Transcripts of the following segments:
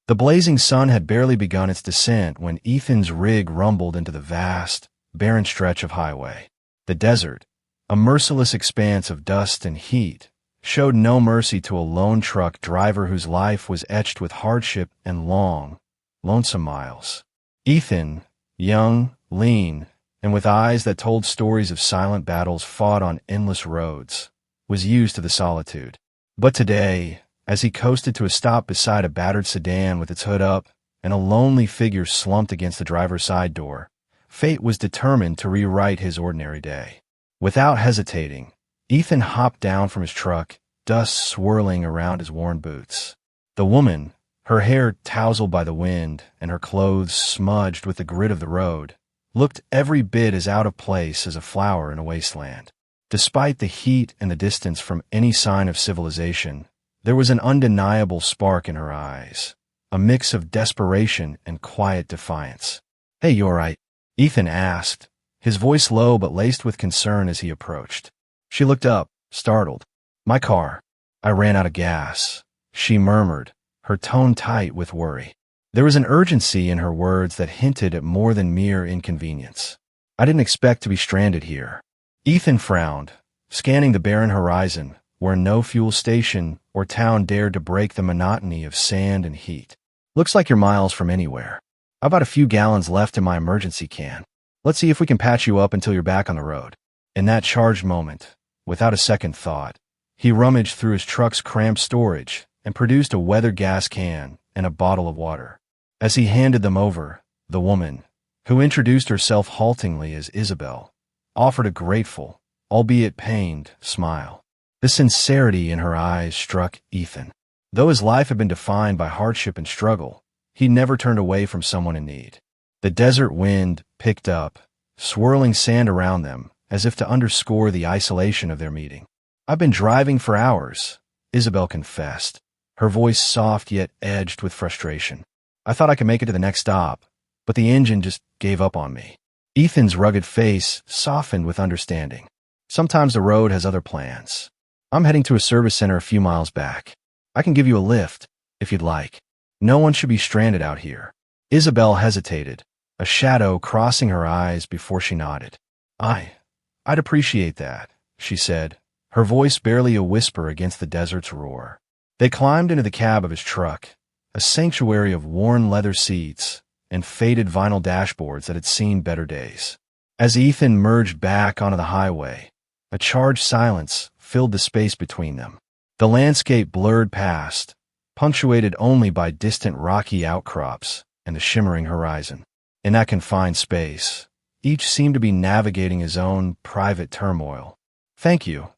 The blazing sun had barely begun its descent when Ethan's rig rumbled into the vast, barren stretch of highway. The desert, a merciless expanse of dust and heat, showed no mercy to a lone truck driver whose life was etched with hardship and long, lonesome miles. Ethan, young, lean, and with eyes that told stories of silent battles fought on endless roads, was used to the solitude. But today, as he coasted to a stop beside a battered sedan with its hood up and a lonely figure slumped against the driver's side door, fate was determined to rewrite his ordinary day. Without hesitating, Ethan hopped down from his truck, dust swirling around his worn boots. The woman, her hair tousled by the wind and her clothes smudged with the grit of the road, looked every bit as out of place as a flower in a wasteland. Despite the heat and the distance from any sign of civilization, there was an undeniable spark in her eyes, a mix of desperation and quiet defiance. "Hey, you all right?" Ethan asked, his voice low but laced with concern as he approached. She looked up, startled. "My car. I ran out of gas," she murmured, her tone tight with worry. There was an urgency in her words that hinted at more than mere inconvenience. "I didn't expect to be stranded here." Ethan frowned, scanning the barren horizon, where no fuel station or town dared to break the monotony of sand and heat. "Looks like you're miles from anywhere. I've got a few gallons left in my emergency can. Let's see if we can patch you up until you're back on the road." In that charged moment, without a second thought, he rummaged through his truck's cramped storage and produced a weathered gas can and a bottle of water. As he handed them over, the woman, who introduced herself haltingly as Isabel, offered a grateful, albeit pained, smile. The sincerity in her eyes struck Ethan. Though his life had been defined by hardship and struggle, he never turned away from someone in need. The desert wind picked up, swirling sand around them, as if to underscore the isolation of their meeting. "I've been driving for hours," Isabel confessed, her voice soft yet edged with frustration. "I thought I could make it to the next stop, but the engine just gave up on me." Ethan's rugged face softened with understanding. "Sometimes the road has other plans. I'm heading to a service center a few miles back. I can give you a lift, if you'd like. No one should be stranded out here." Isabel hesitated, a shadow crossing her eyes before she nodded. I'd appreciate that," she said, her voice barely a whisper against the desert's roar. They climbed into the cab of his truck, a sanctuary of worn leather seats and faded vinyl dashboards that had seen better days. As Ethan merged back onto the highway, a charged silence filled the space between them. The landscape blurred past, punctuated only by distant rocky outcrops and the shimmering horizon. In that confined space, each seemed to be navigating his own private turmoil. "Thank you,"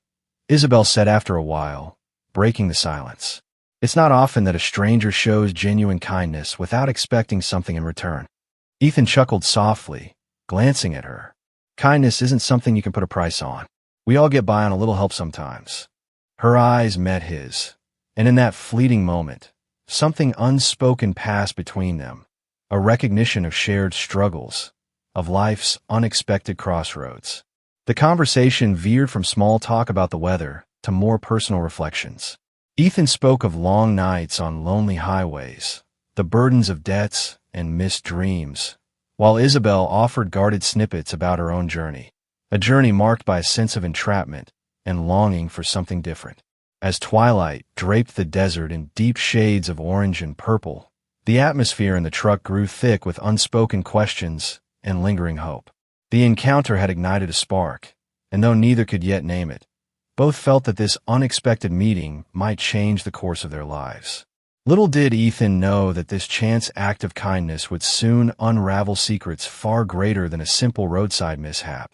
Isabel said after a while, breaking the silence. It's not often that a stranger shows genuine kindness without expecting something in return. Ethan chuckled softly, glancing at her. Kindness isn't something you can put a price on. We all get by on a little help sometimes. Her eyes met his, and in that fleeting moment, something unspoken passed between them, a recognition of shared struggles, of life's unexpected crossroads. The conversation veered from small talk about the weather to more personal reflections. Ethan spoke of long nights on lonely highways, the burdens of debts and missed dreams, while Isabel offered guarded snippets about her own journey, a journey marked by a sense of entrapment and longing for something different. As twilight draped the desert in deep shades of orange and purple, the atmosphere in the truck grew thick with unspoken questions and lingering hope. The encounter had ignited a spark, and though neither could yet name it, both felt that this unexpected meeting might change the course of their lives. Little did Ethan know that this chance act of kindness would soon unravel secrets far greater than a simple roadside mishap,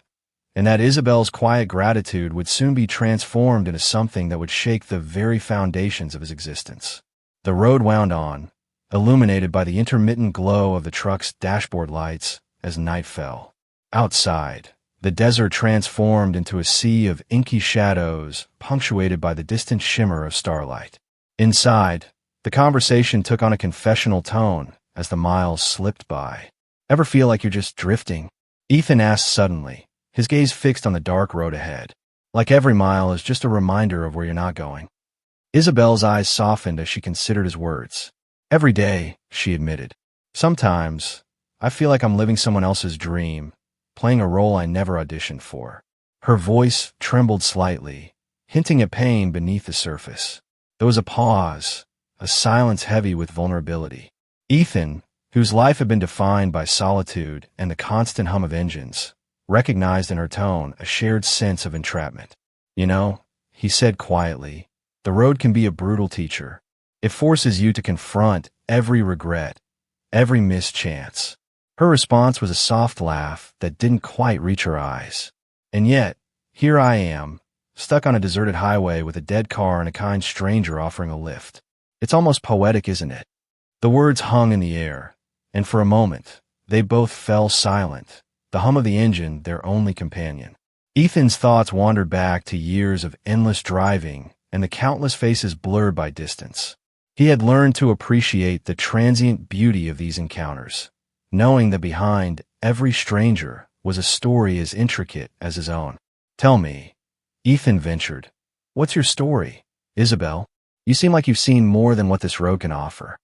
and that Isabel's quiet gratitude would soon be transformed into something that would shake the very foundations of his existence. The road wound on, illuminated by the intermittent glow of the truck's dashboard lights as night fell. Outside, the desert transformed into a sea of inky shadows punctuated by the distant shimmer of starlight. Inside, the conversation took on a confessional tone as the miles slipped by. "Ever feel like you're just drifting?" Ethan asked suddenly, his gaze fixed on the dark road ahead. "Like every mile is just a reminder of where you're not going." Isabel's eyes softened as she considered his words. Every day, she admitted. Sometimes, I feel like I'm living someone else's dream, playing a role I never auditioned for. Her voice trembled slightly, hinting at pain beneath the surface. There was a pause, a silence heavy with vulnerability. Ethan, whose life had been defined by solitude and the constant hum of engines, recognized in her tone a shared sense of entrapment. You know, he said quietly, the road can be a brutal teacher. It forces you to confront every regret, every missed chance. Her response was a soft laugh that didn't quite reach her eyes. And yet, here I am, stuck on a deserted highway with a dead car and a kind stranger offering a lift. It's almost poetic, isn't it? The words hung in the air, and for a moment, they both fell silent, the hum of the engine their only companion. Ethan's thoughts wandered back to years of endless driving and the countless faces blurred by distance. He had learned to appreciate the transient beauty of these encounters, knowing that behind every stranger was a story as intricate as his own. Tell me, Ethan ventured, what's your story, Isabel? You seem like you've seen more than what this road can offer.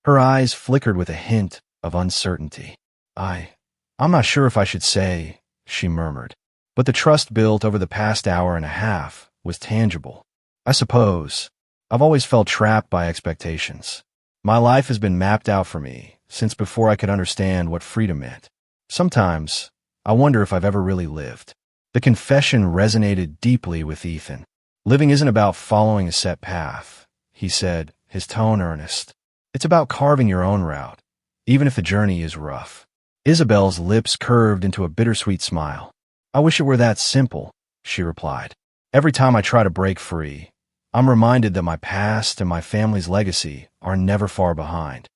Her eyes flickered with a hint of uncertainty. I'm not sure if I should say, she murmured. But the trust built over the past hour and a half was tangible. I suppose. I've always felt trapped by expectations. My life has been mapped out for me since before I could understand what freedom meant. Sometimes, I wonder if I've ever really lived. The confession resonated deeply with Ethan. Living isn't about following a set path, he said, his tone earnest. It's about carving your own route, even if the journey is rough. Isabel's lips curved into a bittersweet smile. I wish it were that simple, she replied. Every time I try to break free, I'm reminded that my past and my family's legacy are never far behind.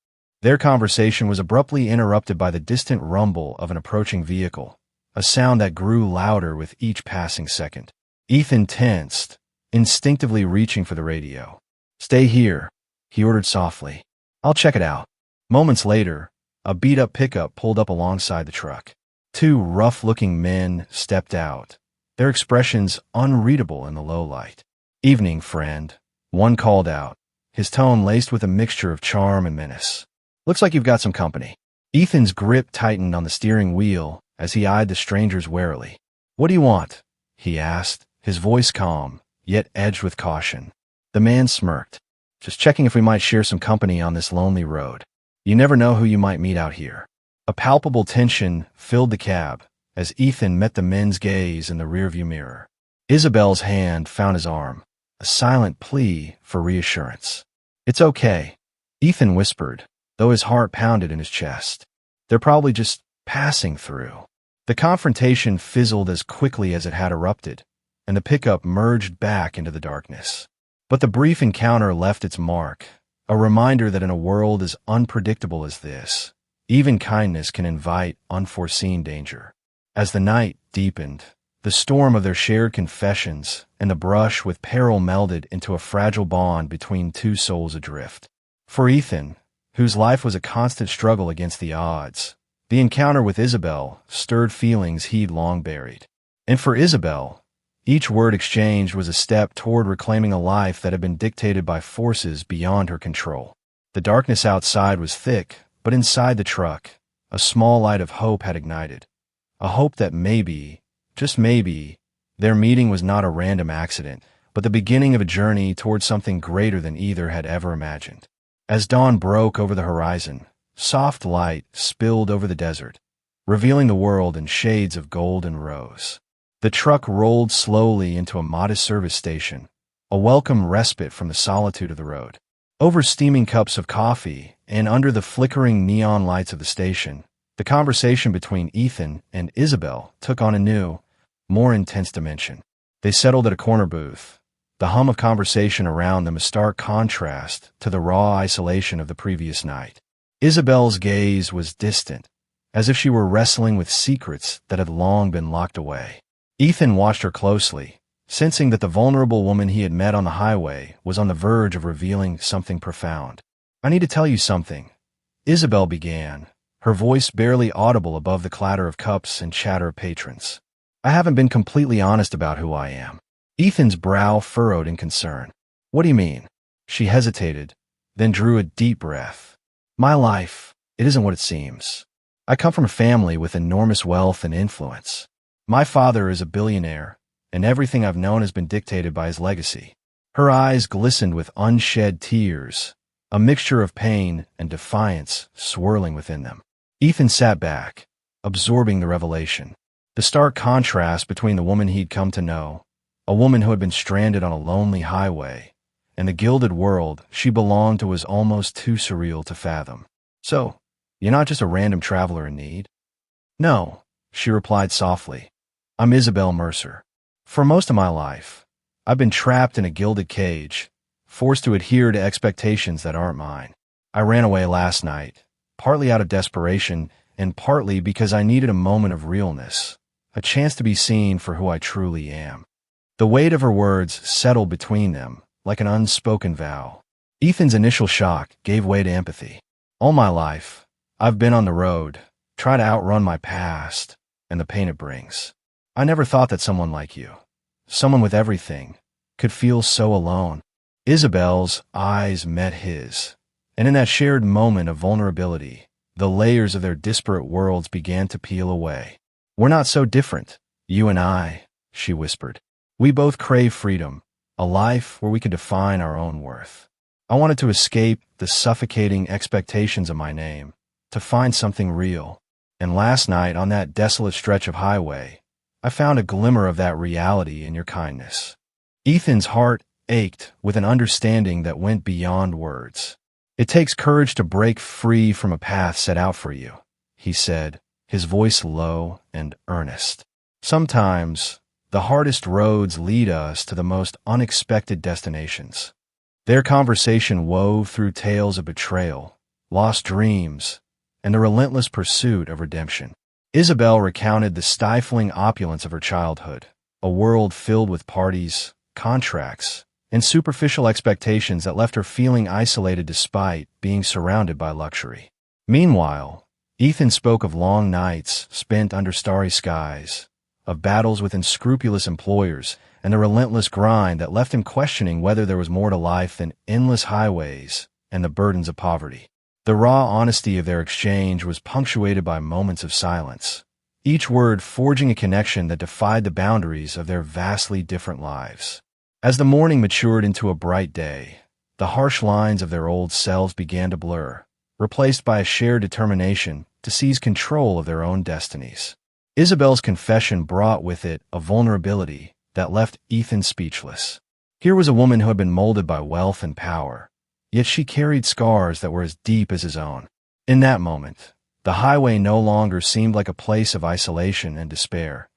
Their conversation was abruptly interrupted by the distant rumble of an approaching vehicle, a sound that grew louder with each passing second. Ethan tensed, instinctively reaching for the radio. Stay here, he ordered softly. I'll check it out. Moments later, a beat-up pickup pulled up alongside the truck. Two rough-looking men stepped out, their expressions unreadable in the low light. Evening, friend, one called out, his tone laced with a mixture of charm and menace. Looks like you've got some company. Ethan's grip tightened on the steering wheel as he eyed the strangers warily. What do you want? He asked, his voice calm, yet edged with caution. The man smirked. Just checking if we might share some company on this lonely road. You never know who you might meet out here. A palpable tension filled the cab as Ethan met the men's gaze in the rearview mirror. Isabel's hand found his arm, a silent plea for reassurance. It's okay, Ethan whispered, though his heart pounded in his chest. They're probably just passing through. The confrontation fizzled as quickly as it had erupted, and the pickup merged back into the darkness. But the brief encounter left its mark, a reminder that in a world as unpredictable as this, even kindness can invite unforeseen danger. As the night deepened, the storm of their shared confessions and the brush with peril melded into a fragile bond between two souls adrift. For Ethan, whose life was a constant struggle against the odds, the encounter with Isabel stirred feelings he'd long buried. And for Isabel, each word exchanged was a step toward reclaiming a life that had been dictated by forces beyond her control. The darkness outside was thick, but inside the truck, a small light of hope had ignited. A hope that maybe, just maybe, their meeting was not a random accident, but the beginning of a journey towards something greater than either had ever imagined. As dawn broke over the horizon, soft light spilled over the desert, revealing the world in shades of gold and rose. The truck rolled slowly into a modest service station, a welcome respite from the solitude of the road. Over steaming cups of coffee and under the flickering neon lights of the station, the conversation between Ethan and Isabel took on a new, more intense dimension. They settled at a corner booth, the hum of conversation around them a stark contrast to the raw isolation of the previous night. Isabel's gaze was distant, as if she were wrestling with secrets that had long been locked away. Ethan watched her closely, sensing that the vulnerable woman he had met on the highway was on the verge of revealing something profound. I need to tell you something, Isabel began, her voice barely audible above the clatter of cups and chatter of patrons. I haven't been completely honest about who I am. Ethan's brow furrowed in concern. What do you mean? She hesitated, then drew a deep breath. My life, it isn't what it seems. I come from a family with enormous wealth and influence. My father is a billionaire, and everything I've known has been dictated by his legacy. Her eyes glistened with unshed tears, a mixture of pain and defiance swirling within them. Ethan sat back, absorbing the revelation. The stark contrast between the woman he'd come to know, a woman who had been stranded on a lonely highway, and the gilded world she belonged to was almost too surreal to fathom. "So, you're not just a random traveler in need?" "No," she replied softly. "I'm Isabel Mercer. For most of my life, I've been trapped in a gilded cage, forced to adhere to expectations that aren't mine. I ran away last night, partly out of desperation and partly because I needed a moment of realness, a chance to be seen for who I truly am." The weight of her words settled between them, like an unspoken vow. Ethan's initial shock gave way to empathy. "All my life, I've been on the road, trying to outrun my past and the pain it brings. I never thought that someone like you, someone with everything, could feel so alone." Isabel's eyes met his, and in that shared moment of vulnerability, the layers of their disparate worlds began to peel away. "We're not so different, you and I," she whispered. "We both crave freedom, a life where we could define our own worth. I wanted to escape the suffocating expectations of my name, to find something real. And last night, on that desolate stretch of highway, I found a glimmer of that reality in your kindness." Ethan's heart ached with an understanding that went beyond words. "It takes courage to break free from a path set out for you," he said, his voice low and earnest. "Sometimes, the hardest roads lead us to the most unexpected destinations." Their conversation wove through tales of betrayal, lost dreams, and the relentless pursuit of redemption. Isabel recounted the stifling opulence of her childhood, a world filled with parties, contracts, and superficial expectations that left her feeling isolated despite being surrounded by luxury. Meanwhile, Ethan spoke of long nights spent under starry skies, of battles with unscrupulous employers, and the relentless grind that left him questioning whether there was more to life than endless highways and the burdens of poverty. The raw honesty of their exchange was punctuated by moments of silence, each word forging a connection that defied the boundaries of their vastly different lives. As the morning matured into a bright day, the harsh lines of their old selves began to blur, replaced by a shared determination to seize control of their own destinies. Isabel's confession brought with it a vulnerability that left Ethan speechless. Here was a woman who had been molded by wealth and power, yet she carried scars that were as deep as his own. In that moment, the highway no longer seemed like a place of isolation and despair.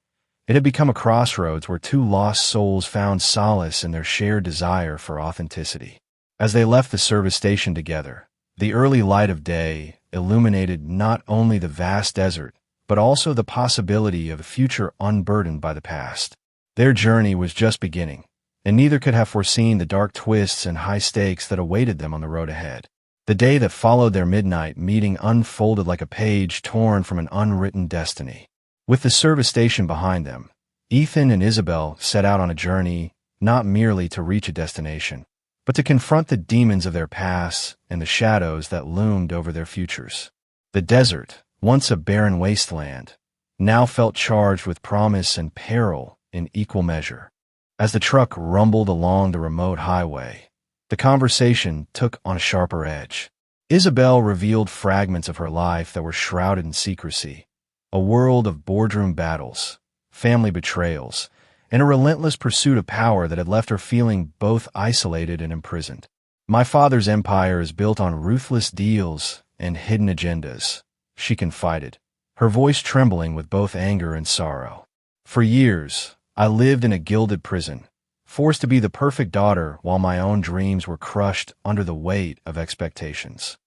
It had become a crossroads where two lost souls found solace in their shared desire for authenticity. As they left the service station together, the early light of day illuminated not only the vast desert, but also the possibility of a future unburdened by the past. Their journey was just beginning, and neither could have foreseen the dark twists and high stakes that awaited them on the road ahead. The day that followed their midnight meeting unfolded like a page torn from an unwritten destiny. With the service station behind them, Ethan and Isabel set out on a journey not merely to reach a destination, but to confront the demons of their pasts and the shadows that loomed over their futures. The desert, once a barren wasteland, now felt charged with promise and peril in equal measure. As the truck rumbled along the remote highway, the conversation took on a sharper edge. Isabel revealed fragments of her life that were shrouded in secrecy, a world of boardroom battles, family betrayals, and a relentless pursuit of power that had left her feeling both isolated and imprisoned. "My father's empire is built on ruthless deals and hidden agendas," she confided, her voice trembling with both anger and sorrow. "For years, I lived in a gilded prison, forced to be the perfect daughter while my own dreams were crushed under the weight of expectations."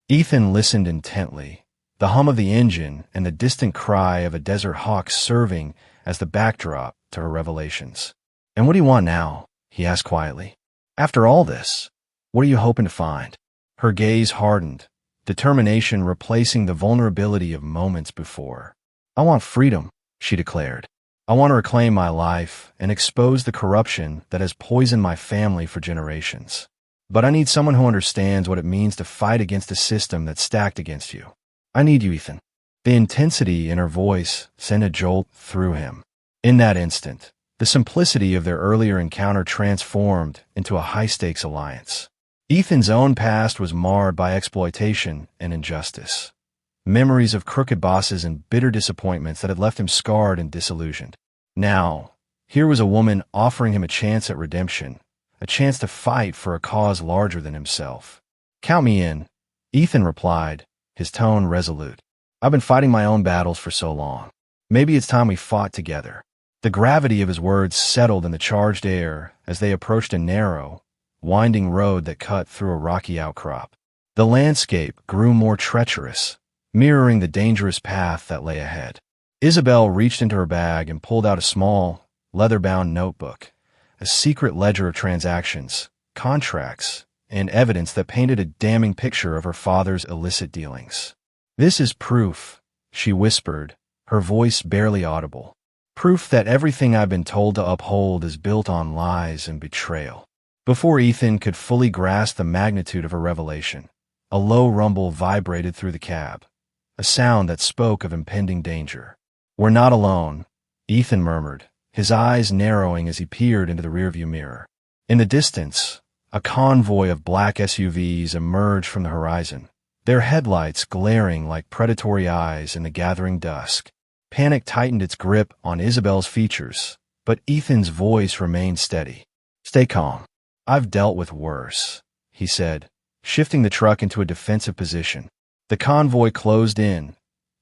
Ethan listened intently, the hum of the engine and the distant cry of a desert hawk serving as the backdrop to her revelations. "And what do you want now?" he asked quietly. "After all this, what are you hoping to find?" Her gaze hardened, determination replacing the vulnerability of moments before. "I want freedom," she declared. "I want to reclaim my life and expose the corruption that has poisoned my family for generations." But I need someone who understands what it means to fight against a system that's stacked against you. I need you, Ethan." The intensity in her voice sent a jolt through him. In that instant, the simplicity of their earlier encounter transformed into a high-stakes alliance. Ethan's own past was marred by exploitation and injustice. Memories of crooked bosses and bitter disappointments that had left him scarred and disillusioned. Now, here was a woman offering him a chance at redemption, a chance to fight for a cause larger than himself. "Count me in," Ethan replied, his tone resolute. "I've been fighting my own battles for so long. Maybe it's time we fought together." The gravity of his words settled in the charged air as they approached a narrow, winding road that cut through a rocky outcrop. The landscape grew more treacherous, mirroring the dangerous path that lay ahead. Isabel reached into her bag and pulled out a small, leather-bound notebook, a secret ledger of transactions, contracts, and evidence that painted a damning picture of her father's illicit dealings. "This is proof," she whispered, her voice barely audible. "Proof that everything I've been told to uphold is built on lies and betrayal." Before Ethan could fully grasp the magnitude of her revelation, a low rumble vibrated through the cab, a sound that spoke of impending danger. "We're not alone," Ethan murmured, his eyes narrowing as he peered into the rearview mirror. In the distance, a convoy of black SUVs emerged from the horizon, their headlights glaring like predatory eyes in the gathering dusk. Panic tightened its grip on Isabel's features, but Ethan's voice remained steady. "Stay calm. I've dealt with worse," he said, shifting the truck into a defensive position. The convoy closed in,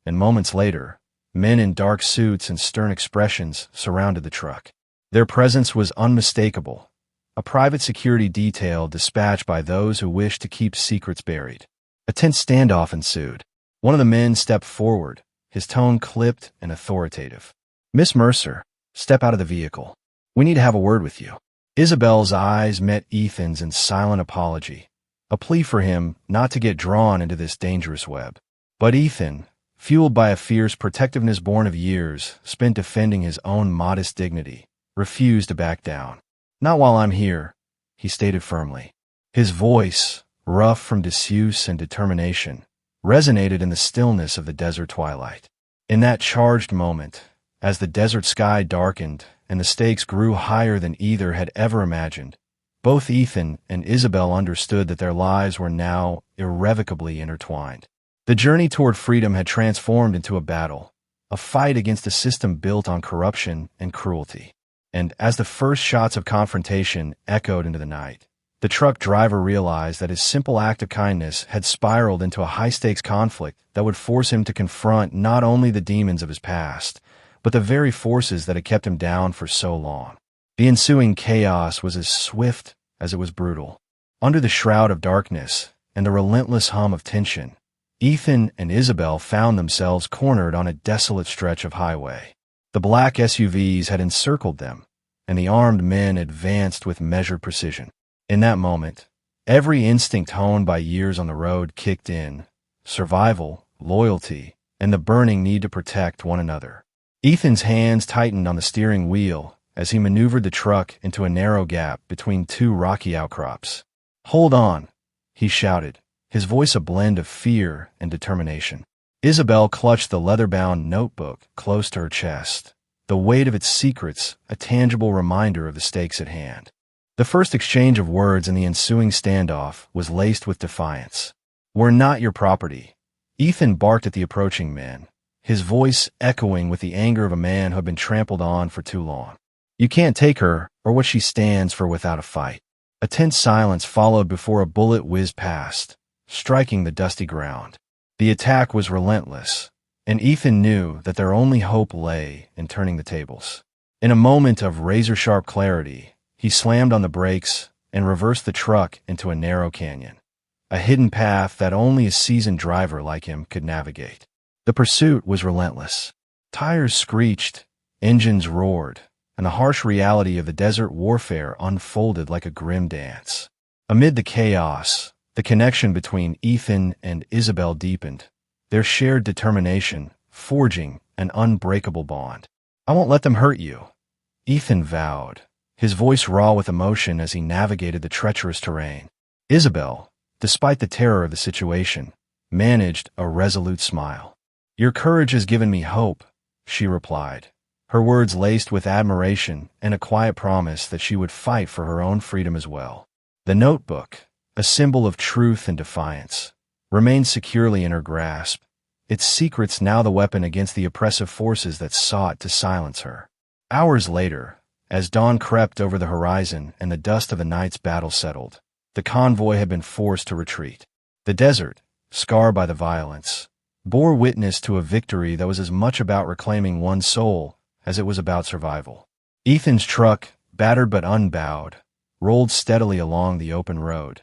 and moments later, men in dark suits and stern expressions surrounded the truck. Their presence was unmistakable, a private security detail dispatched by those who wished to keep secrets buried. A tense standoff ensued. One of the men stepped forward, his tone clipped and authoritative. "Miss Mercer, step out of the vehicle. We need to have a word with you." Isabel's eyes met Ethan's in silent apology, a plea for him not to get drawn into this dangerous web. But Ethan, fueled by a fierce protectiveness born of years spent defending his own modest dignity, refused to back down. "Not while I'm here," he stated firmly. His voice, rough from disuse and determination, resonated in the stillness of the desert twilight. In that charged moment, as the desert sky darkened and the stakes grew higher than either had ever imagined, both Ethan and Isabel understood that their lives were now irrevocably intertwined. The journey toward freedom had transformed into a battle, a fight against a system built on corruption and cruelty. And as the first shots of confrontation echoed into the night, the truck driver realized that his simple act of kindness had spiraled into a high-stakes conflict that would force him to confront not only the demons of his past, but the very forces that had kept him down for so long. The ensuing chaos was as swift as it was brutal. Under the shroud of darkness and the relentless hum of tension, Ethan and Isabel found themselves cornered on a desolate stretch of highway. The black SUVs had encircled them, and the armed men advanced with measured precision. In that moment, every instinct honed by years on the road kicked in: survival, loyalty, and the burning need to protect one another. Ethan's hands tightened on the steering wheel as he maneuvered the truck into a narrow gap between two rocky outcrops. "Hold on," he shouted, his voice a blend of fear and determination. Isabel clutched the leather-bound notebook close to her chest, the weight of its secrets a tangible reminder of the stakes at hand. The first exchange of words in the ensuing standoff was laced with defiance. "We're not your property," Ethan barked at the approaching men, his voice echoing with the anger of a man who had been trampled on for too long. "You can't take her or what she stands for without a fight." A tense silence followed before a bullet whizzed past, striking the dusty ground. The attack was relentless, and Ethan knew that their only hope lay in turning the tables. In a moment of razor-sharp clarity, he slammed on the brakes and reversed the truck into a narrow canyon, a hidden path that only a seasoned driver like him could navigate. The pursuit was relentless. Tires screeched, engines roared, and the harsh reality of the desert warfare unfolded like a grim dance. Amid the chaos, the connection between Ethan and Isabel deepened, their shared determination forging an unbreakable bond. "I won't let them hurt you," Ethan vowed, his voice raw with emotion as he navigated the treacherous terrain. Isabel, despite the terror of the situation, managed a resolute smile. "Your courage has given me hope," she replied, her words laced with admiration and a quiet promise that she would fight for her own freedom as well. The notebook, a symbol of truth and defiance, remained securely in her grasp, its secrets now the weapon against the oppressive forces that sought to silence her. Hours later, as dawn crept over the horizon and the dust of the night's battle settled, the convoy had been forced to retreat. The desert, scarred by the violence, bore witness to a victory that was as much about reclaiming one's soul as it was about survival. Ethan's truck, battered but unbowed, rolled steadily along the open road,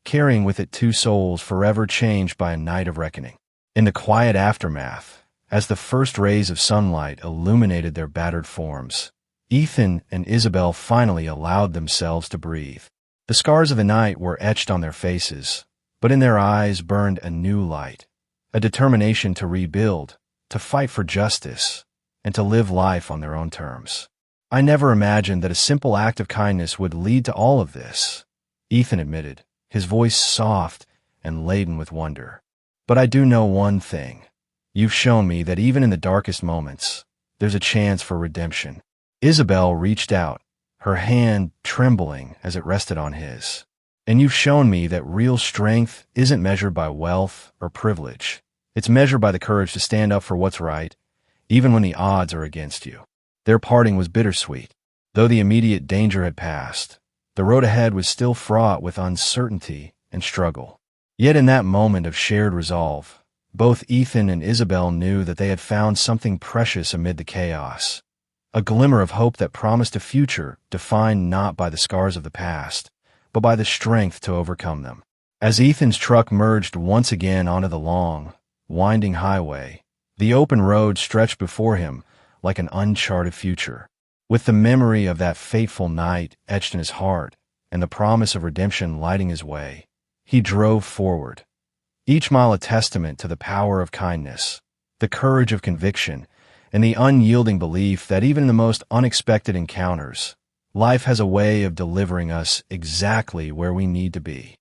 carrying with it two souls forever changed by a night of reckoning. In the quiet aftermath, as the first rays of sunlight illuminated their battered forms, Ethan and Isabel finally allowed themselves to breathe. The scars of the night were etched on their faces, but in their eyes burned a new light, a determination to rebuild, to fight for justice, and to live life on their own terms. "I never imagined that a simple act of kindness would lead to all of this," Ethan admitted, his voice soft and laden with wonder. "But I do know one thing. You've shown me that even in the darkest moments, there's a chance for redemption." Isabel reached out, her hand trembling as it rested on his. "And you've shown me that real strength isn't measured by wealth or privilege. It's measured by the courage to stand up for what's right, even when the odds are against you." Their parting was bittersweet. Though the immediate danger had passed, the road ahead was still fraught with uncertainty and struggle. Yet in that moment of shared resolve, both Ethan and Isabel knew that they had found something precious amid the chaos, a glimmer of hope that promised a future defined not by the scars of the past, but by the strength to overcome them. As Ethan's truck merged once again onto the long, winding highway, the open road stretched before him like an uncharted future. With the memory of that fateful night etched in his heart and the promise of redemption lighting his way, he drove forward, each mile a testament to the power of kindness, the courage of conviction, and the unyielding belief that even in the most unexpected encounters, life has a way of delivering us exactly where we need to be.